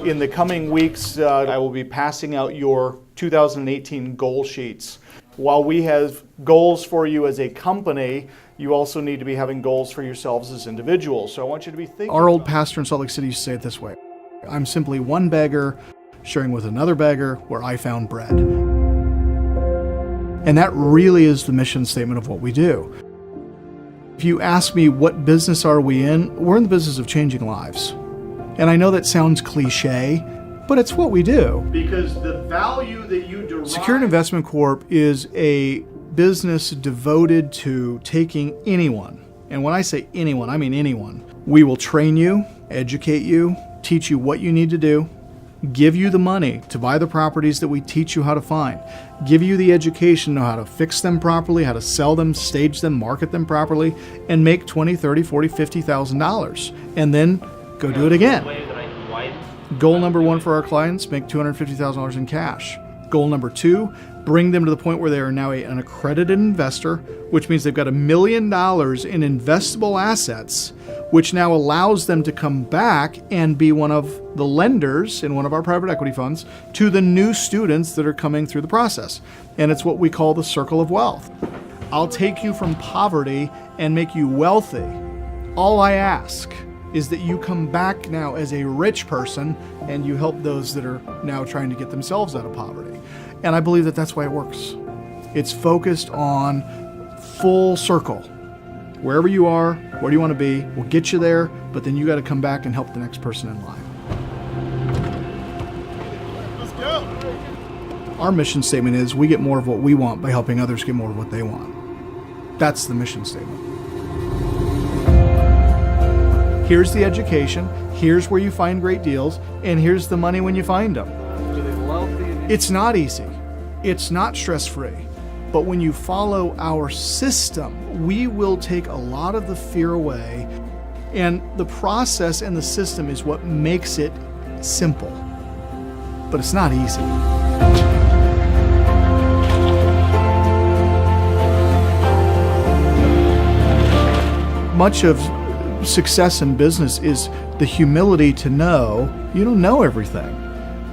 In the coming weeks, I will be passing out your 2018 goal sheets. While we have goals for you as a company, you also need to be having goals for yourselves as individuals. So I want you to be thinking. Our old pastor in Salt Lake City used to say it this way: I'm simply one beggar sharing with another beggar where I found bread. And that really is the mission statement of what we do. If you ask me what business are we in, we're in the business of changing lives. And I know that sounds cliche, but it's what we do. Because the value that you derive... Secure Investment Corp is a business devoted to taking anyone, and when I say anyone, I mean anyone. We will train you, educate you, teach you what you need to do, give you the money to buy the properties that we teach you how to find, give you the education, know how to fix them properly, how to sell them, stage them, market them properly, and make $20,000, $30,000, $40,000, $50,000, and then go do it again. Goal number one for our clients, make $250,000 in cash. Goal number two, bring them to the point where they are now an accredited investor, which means they've got $1 million in investable assets, which now allows them to come back and be one of the lenders in one of our private equity funds to the new students that are coming through the process. And it's what we call the circle of wealth. I'll take you from poverty and make you wealthy. All I ask is that you come back now as a rich person and you help those that are now trying to get themselves out of poverty. And I believe that that's why it works. It's focused on full circle. Wherever you are, where do you want to be, we'll get you there, but then you got to come back and help the next person in line. Let's go. Our mission statement is we get more of what we want by helping others get more of what they want. That's the mission statement. Here's the education, here's where you find great deals, and here's the money when you find them. It's not easy. It's not stress-free. But when you follow our system, we will take a lot of the fear away, and the process and the system is what makes it simple. But it's not easy. Much of success in business is the humility to know you don't know everything.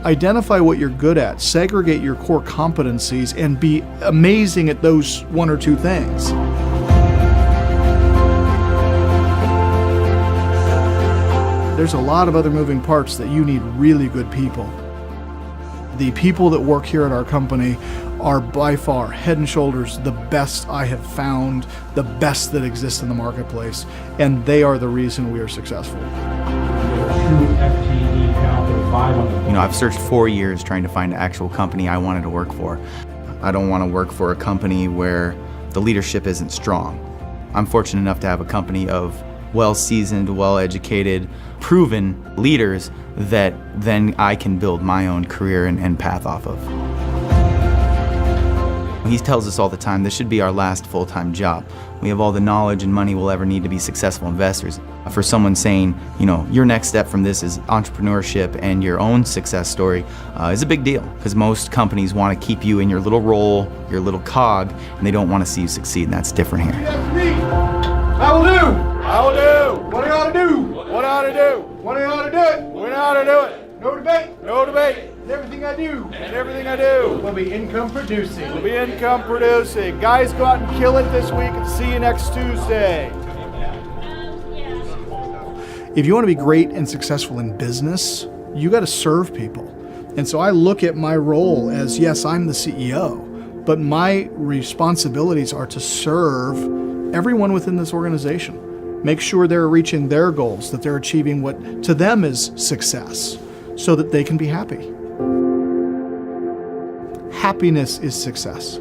Identify what you're good at, segregate your core competencies, and be amazing at those one or two things. There's a lot of other moving parts that you need really good people. The people that work here at our company are by far head and shoulders the best I have found, the best that exists in the marketplace, and they are the reason we are successful. I've searched 4 years trying to find an actual company I wanted to work for. I don't want to work for a company where the leadership isn't strong. I'm fortunate enough to have a company of well-seasoned, well-educated, proven leaders that then I can build my own career and path off of. He tells us all the time, this should be our last full-time job. We have all the knowledge and money we'll ever need to be successful investors. For someone saying, your next step from this is entrepreneurship and your own success story is a big deal, because most companies want to keep you in your little role, your little cog, and they don't want to see you succeed, and that's different here. I will do! I will do! What I ought to do! What I ought to do! When I ought to do it! When I ought to do it! No debate! No debate! Everything I do, and everything I do will be income producing. Will be income producing. Guys, go out and kill it this week, and see you next Tuesday. If you want to be great and successful in business, you got to serve people. And so I look at my role as, yes, I'm the CEO, but my responsibilities are to serve everyone within this organization. Make sure they're reaching their goals, that they're achieving what to them is success, so that they can be happy. Happiness is success.